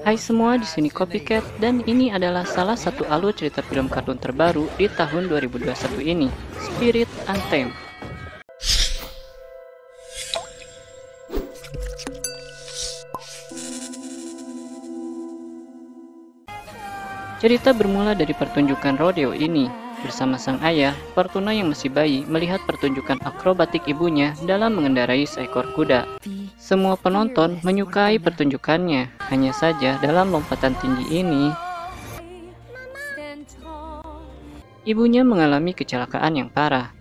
Hai semua, di sini Copycat dan ini adalah salah satu alur cerita film kartun terbaru di tahun 2021 ini, Spirit Untamed. Cerita bermula dari pertunjukan rodeo ini. Bersama sang ayah, Fortuna yang masih bayi melihat pertunjukan akrobatik ibunya dalam mengendarai seekor kuda. Semua penonton menyukai pertunjukannya, hanya saja dalam lompatan tinggi ini, ibunya mengalami kecelakaan yang parah.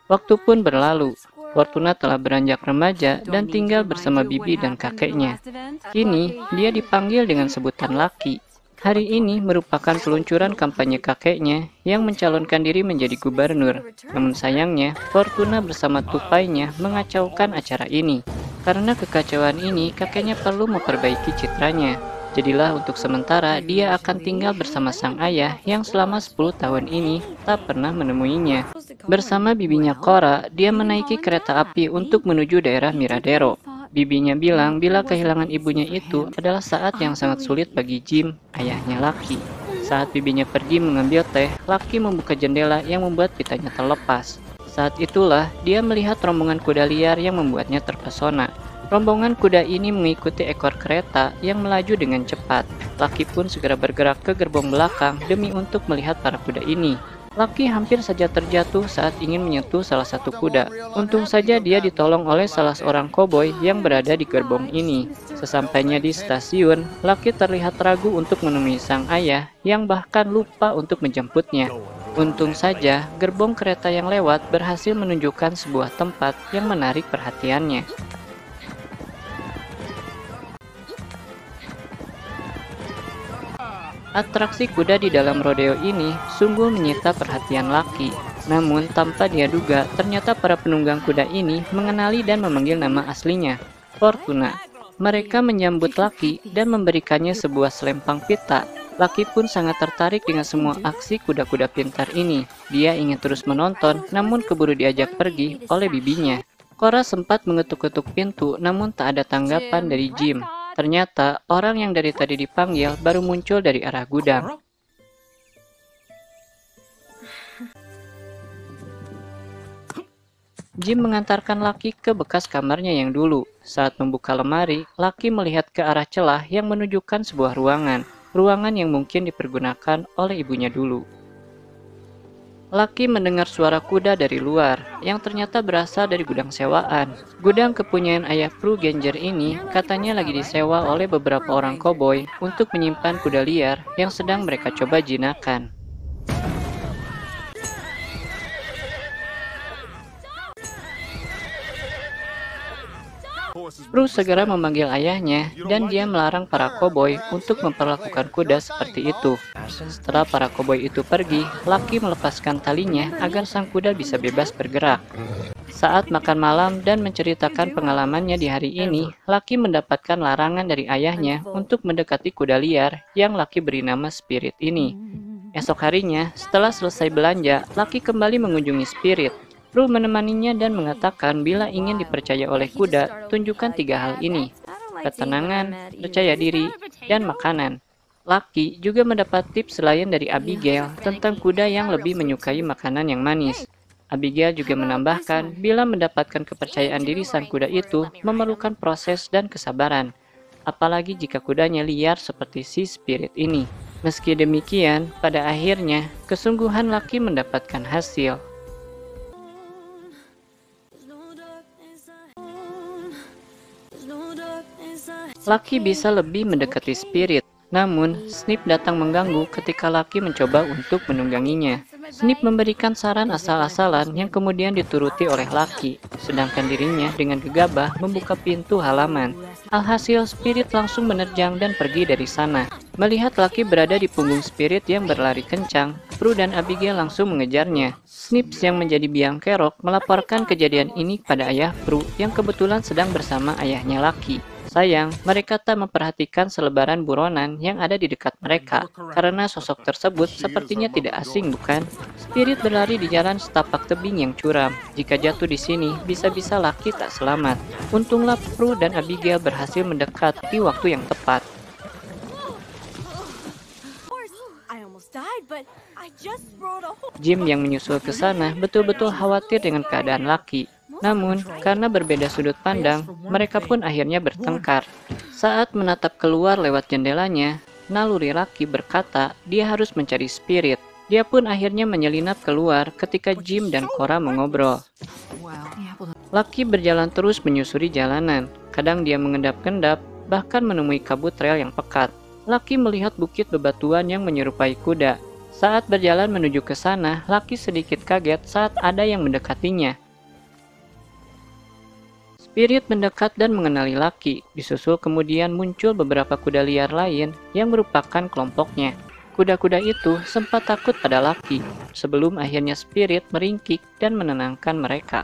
Waktu pun berlalu, Fortuna telah beranjak remaja dan tinggal bersama bibi dan kakeknya. Kini, dia dipanggil dengan sebutan Lucky. Hari ini merupakan peluncuran kampanye kakeknya yang mencalonkan diri menjadi gubernur. Namun sayangnya, Fortuna bersama tupainya mengacaukan acara ini. Karena kekacauan ini, kakeknya perlu memperbaiki citranya. Jadilah untuk sementara dia akan tinggal bersama sang ayah yang selama 10 tahun ini tak pernah menemuinya. Bersama bibinya Cora, dia menaiki kereta api untuk menuju daerah Miradero. Bibinya bilang bila kehilangan ibunya itu adalah saat yang sangat sulit bagi Jim, ayahnya Lucky. Saat bibinya pergi mengambil teh, Lucky membuka jendela yang membuat pitanya terlepas. Saat itulah dia melihat rombongan kuda liar yang membuatnya terpesona. Rombongan kuda ini mengikuti ekor kereta yang melaju dengan cepat. Lucky pun segera bergerak ke gerbong belakang demi untuk melihat para kuda ini. Lucky hampir saja terjatuh saat ingin menyentuh salah satu kuda. Untung saja dia ditolong oleh salah seorang koboi yang berada di gerbong ini. Sesampainya di stasiun, Lucky terlihat ragu untuk menemui sang ayah yang bahkan lupa untuk menjemputnya. Untung saja, gerbong kereta yang lewat berhasil menunjukkan sebuah tempat yang menarik perhatiannya. Atraksi kuda di dalam rodeo ini sungguh menyita perhatian Lucky. Namun tanpa dia duga, ternyata para penunggang kuda ini mengenali dan memanggil nama aslinya, Fortuna. Mereka menyambut Lucky dan memberikannya sebuah selempang pita. Lucky pun sangat tertarik dengan semua aksi kuda-kuda pintar ini. Dia ingin terus menonton, namun keburu diajak pergi oleh bibinya. Cora sempat mengetuk-ketuk pintu, namun tak ada tanggapan dari Jim. Ternyata orang yang dari tadi dipanggil baru muncul dari arah gudang. Jim mengantarkan Lucky ke bekas kamarnya yang dulu. Saat membuka lemari, Lucky melihat ke arah celah yang menunjukkan sebuah ruangan. Ruangan yang mungkin dipergunakan oleh ibunya dulu. Lucky mendengar suara kuda dari luar, yang ternyata berasal dari gudang sewaan. Gudang kepunyaan ayah Prue Granger ini katanya lagi disewa oleh beberapa orang koboi untuk menyimpan kuda liar yang sedang mereka coba jinakan. Prue segera memanggil ayahnya dan dia melarang para koboi untuk memperlakukan kuda seperti itu. Setelah para koboi itu pergi, Lucky melepaskan talinya agar sang kuda bisa bebas bergerak. Saat makan malam dan menceritakan pengalamannya di hari ini, Lucky mendapatkan larangan dari ayahnya untuk mendekati kuda liar yang Lucky beri nama Spirit ini. Esok harinya, setelah selesai belanja, Lucky kembali mengunjungi Spirit. Prue menemaninya dan mengatakan bila ingin dipercaya oleh kuda, tunjukkan 3 hal ini: ketenangan, percaya diri, dan makanan. Lucky juga mendapat tips lain dari Abigail tentang kuda yang lebih menyukai makanan yang manis. Abigail juga menambahkan bila mendapatkan kepercayaan diri sang kuda itu memerlukan proses dan kesabaran. Apalagi jika kudanya liar seperti si Spirit ini. Meski demikian, pada akhirnya, kesungguhan Lucky mendapatkan hasil. Lucky bisa lebih mendekati Spirit, namun Snip datang mengganggu ketika Lucky mencoba untuk menungganginya. Snip memberikan saran asal-asalan yang kemudian dituruti oleh Lucky, sedangkan dirinya dengan gegabah membuka pintu halaman. Alhasil Spirit langsung menerjang dan pergi dari sana. Melihat Lucky berada di punggung Spirit yang berlari kencang, Prue dan Abigail langsung mengejarnya. Snips yang menjadi biang kerok melaporkan kejadian ini pada ayah Prue yang kebetulan sedang bersama ayahnya Lucky. Sayang, mereka tak memperhatikan selebaran buronan yang ada di dekat mereka, karena sosok tersebut sepertinya tidak asing, bukan? Spirit berlari di jalan setapak tebing yang curam. Jika jatuh di sini, bisa-bisa Lucky tak selamat. Untunglah Prue dan Abigail berhasil mendekat di waktu yang tepat. Jim yang menyusul ke sana betul-betul khawatir dengan keadaan Lucky. Namun, karena berbeda sudut pandang, mereka pun akhirnya bertengkar. Saat menatap keluar lewat jendelanya, naluri Lucky berkata dia harus mencari Spirit. Dia pun akhirnya menyelinap keluar ketika Jim dan Cora mengobrol. Lucky berjalan terus menyusuri jalanan. Kadang dia mengendap-endap, bahkan menemui kabut rel yang pekat. Lucky melihat bukit bebatuan yang menyerupai kuda. Saat berjalan menuju ke sana, Lucky sedikit kaget saat ada yang mendekatinya. Spirit mendekat dan mengenali Lucky. Disusul kemudian muncul beberapa kuda liar lain yang merupakan kelompoknya. Kuda-kuda itu sempat takut pada Lucky, sebelum akhirnya Spirit meringkik dan menenangkan mereka.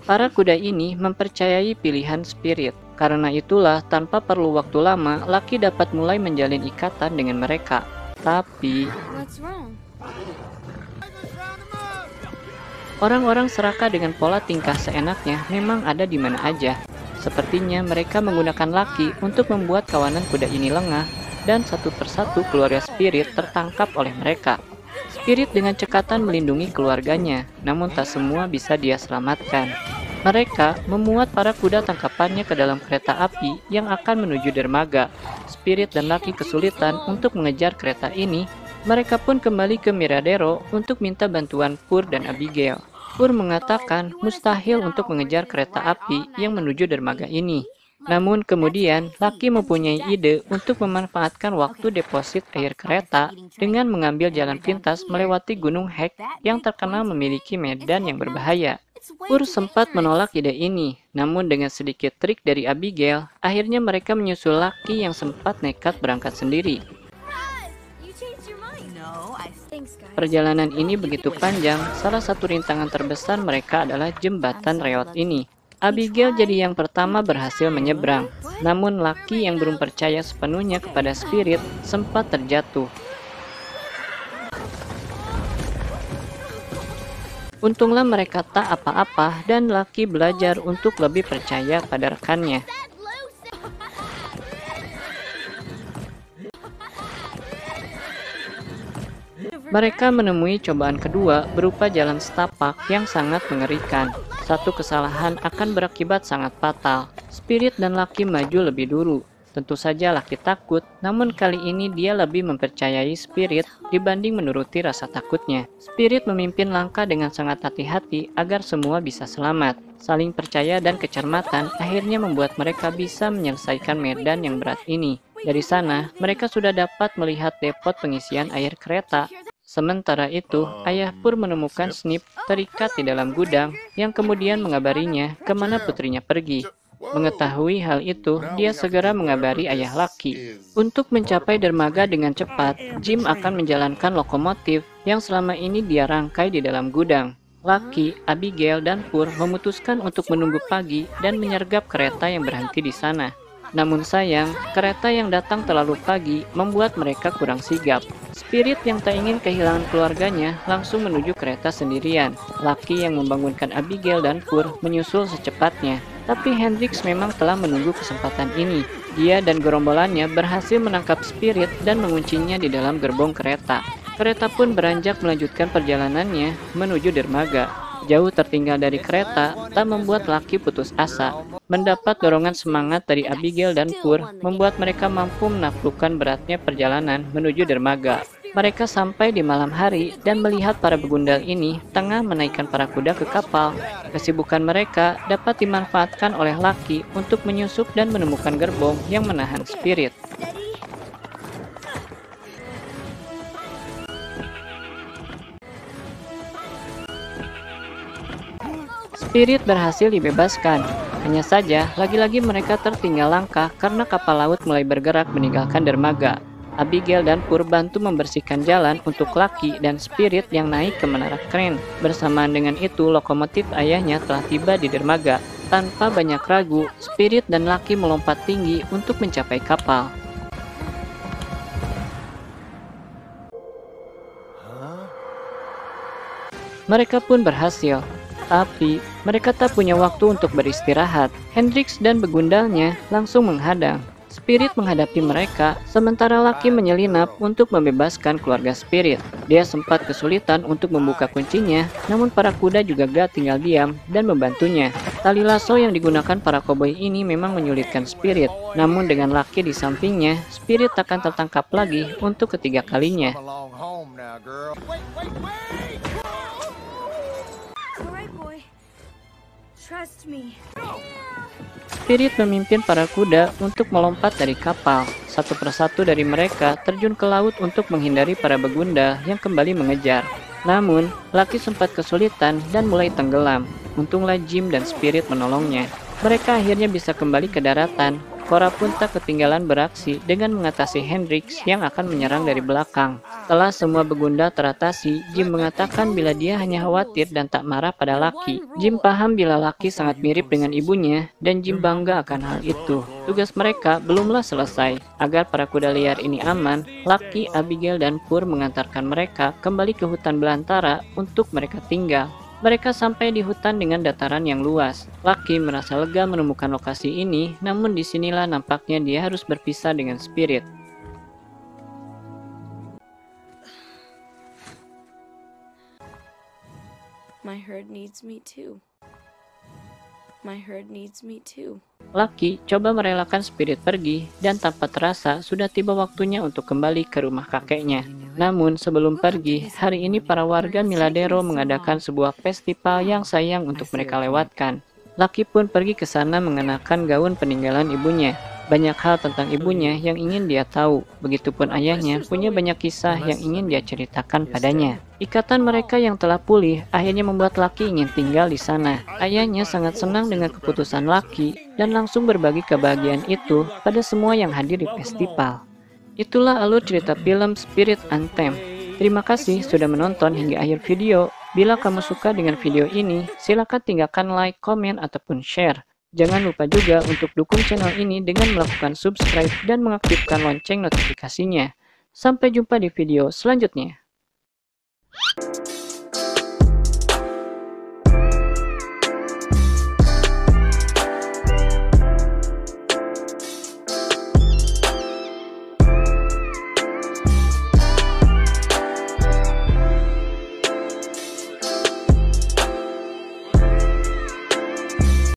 Para kuda ini mempercayai pilihan Spirit. Karena itulah, tanpa perlu waktu lama, Lucky dapat mulai menjalin ikatan dengan mereka. Tapi orang-orang serakah dengan pola tingkah seenaknya memang ada di mana aja. Sepertinya mereka menggunakan Lucky untuk membuat kawanan kuda ini lengah, dan satu persatu keluarga Spirit tertangkap oleh mereka. Spirit dengan cekatan melindungi keluarganya, namun tak semua bisa dia selamatkan. Mereka memuat para kuda tangkapannya ke dalam kereta api yang akan menuju dermaga. Spirit dan Lucky kesulitan untuk mengejar kereta ini. Mereka pun kembali ke Miradero untuk minta bantuan Pur dan Abigail. Pur mengatakan mustahil untuk mengejar kereta api yang menuju dermaga ini. Namun kemudian, Lucky mempunyai ide untuk memanfaatkan waktu deposit air kereta dengan mengambil jalan pintas melewati Gunung Hek yang terkenal memiliki medan yang berbahaya. Pur sempat menolak ide ini, namun dengan sedikit trik dari Abigail, akhirnya mereka menyusul Lucky yang sempat nekat berangkat sendiri. Perjalanan ini begitu panjang, salah satu rintangan terbesar mereka adalah jembatan reot ini. Abigail jadi yang pertama berhasil menyeberang, namun Lucky yang belum percaya sepenuhnya kepada Spirit sempat terjatuh. Untunglah mereka tak apa-apa dan Lucky belajar untuk lebih percaya pada rekannya. Mereka menemui cobaan kedua berupa jalan setapak yang sangat mengerikan. Satu kesalahan akan berakibat sangat fatal. Spirit dan Lucky maju lebih dulu. Tentu saja Lucky takut, namun kali ini dia lebih mempercayai Spirit dibanding menuruti rasa takutnya. Spirit memimpin langkah dengan sangat hati-hati agar semua bisa selamat. Saling percaya dan kecermatan akhirnya membuat mereka bisa menyelesaikan medan yang berat ini. Dari sana, mereka sudah dapat melihat depot pengisian air kereta. Sementara itu, ayah Pur menemukan Snip terikat di dalam gudang yang kemudian mengabarinya kemana putrinya pergi. Mengetahui hal itu, dia segera mengabari ayah Lucky. Untuk mencapai dermaga dengan cepat, Jim akan menjalankan lokomotif yang selama ini dia rangkai di dalam gudang. Lucky, Abigail, dan Pur memutuskan untuk menunggu pagi dan menyergap kereta yang berhenti di sana. Namun sayang, kereta yang datang terlalu pagi membuat mereka kurang sigap. Spirit yang tak ingin kehilangan keluarganya langsung menuju kereta sendirian. Lucky yang membangunkan Abigail dan Pur menyusul secepatnya. Tapi Hendrix memang telah menunggu kesempatan ini. Dia dan gerombolannya berhasil menangkap Spirit dan menguncinya di dalam gerbong kereta. Kereta pun beranjak melanjutkan perjalanannya menuju dermaga. Jauh tertinggal dari kereta tak membuat Lucky putus asa. Mendapat dorongan semangat dari Abigail dan Pur membuat mereka mampu menaklukkan beratnya perjalanan menuju dermaga. Mereka sampai di malam hari dan melihat para begundal ini tengah menaikkan para kuda ke kapal. Kesibukan mereka dapat dimanfaatkan oleh Lucky untuk menyusup dan menemukan gerbong yang menahan Spirit. Spirit berhasil dibebaskan. Hanya saja, lagi-lagi mereka tertinggal langkah karena kapal laut mulai bergerak meninggalkan dermaga. Abigail dan Pur bantu membersihkan jalan untuk Lucky dan Spirit yang naik ke menara kren. Bersamaan dengan itu, lokomotif ayahnya telah tiba di dermaga. Tanpa banyak ragu, Spirit dan Lucky melompat tinggi untuk mencapai kapal. Mereka pun berhasil. Tapi, mereka tak punya waktu untuk beristirahat. Hendrix dan begundalnya langsung menghadang. Spirit menghadapi mereka, sementara Lucky menyelinap untuk membebaskan keluarga Spirit. Dia sempat kesulitan untuk membuka kuncinya, namun para kuda juga gak tinggal diam dan membantunya. Tali lasso yang digunakan para koboi ini memang menyulitkan Spirit, namun dengan Lucky di sampingnya, Spirit akan tertangkap lagi untuk ketiga kalinya. Spirit memimpin para kuda untuk melompat dari kapal. Satu persatu dari mereka terjun ke laut untuk menghindari para begunda yang kembali mengejar. Namun, Lucky sempat kesulitan dan mulai tenggelam. Untunglah Jim dan Spirit menolongnya. Mereka akhirnya bisa kembali ke daratan. Cora pun tak ketinggalan beraksi dengan mengatasi Hendrix yang akan menyerang dari belakang. Setelah semua begunda teratasi, Jim mengatakan bila dia hanya khawatir dan tak marah pada Lucky. Jim paham bila Lucky sangat mirip dengan ibunya dan Jim bangga akan hal itu. Tugas mereka belumlah selesai. Agar para kuda liar ini aman, Lucky, Abigail, dan Pur mengantarkan mereka kembali ke hutan belantara untuk mereka tinggal. Mereka sampai di hutan dengan dataran yang luas. Lucky merasa lega menemukan lokasi ini, namun disinilah nampaknya dia harus berpisah dengan Spirit. My herd needs me too. My herd needs me too. Lucky coba merelakan Spirit pergi, dan tanpa terasa sudah tiba waktunya untuk kembali ke rumah kakeknya. Namun sebelum pergi, hari ini para warga Miladero mengadakan sebuah festival yang sayang untuk mereka lewatkan. Lucky pun pergi ke sana mengenakan gaun peninggalan ibunya. Banyak hal tentang ibunya yang ingin dia tahu. Begitupun ayahnya punya banyak kisah yang ingin dia ceritakan padanya. Ikatan mereka yang telah pulih akhirnya membuat Lucky ingin tinggal di sana. Ayahnya sangat senang dengan keputusan Lucky dan langsung berbagi kebahagiaan itu pada semua yang hadir di festival. Itulah alur cerita film Spirit Anthem. Terima kasih sudah menonton hingga akhir video. Bila kamu suka dengan video ini, silakan tinggalkan like, komen, ataupun share. Jangan lupa juga untuk dukung channel ini dengan melakukan subscribe dan mengaktifkan lonceng notifikasinya. Sampai jumpa di video selanjutnya.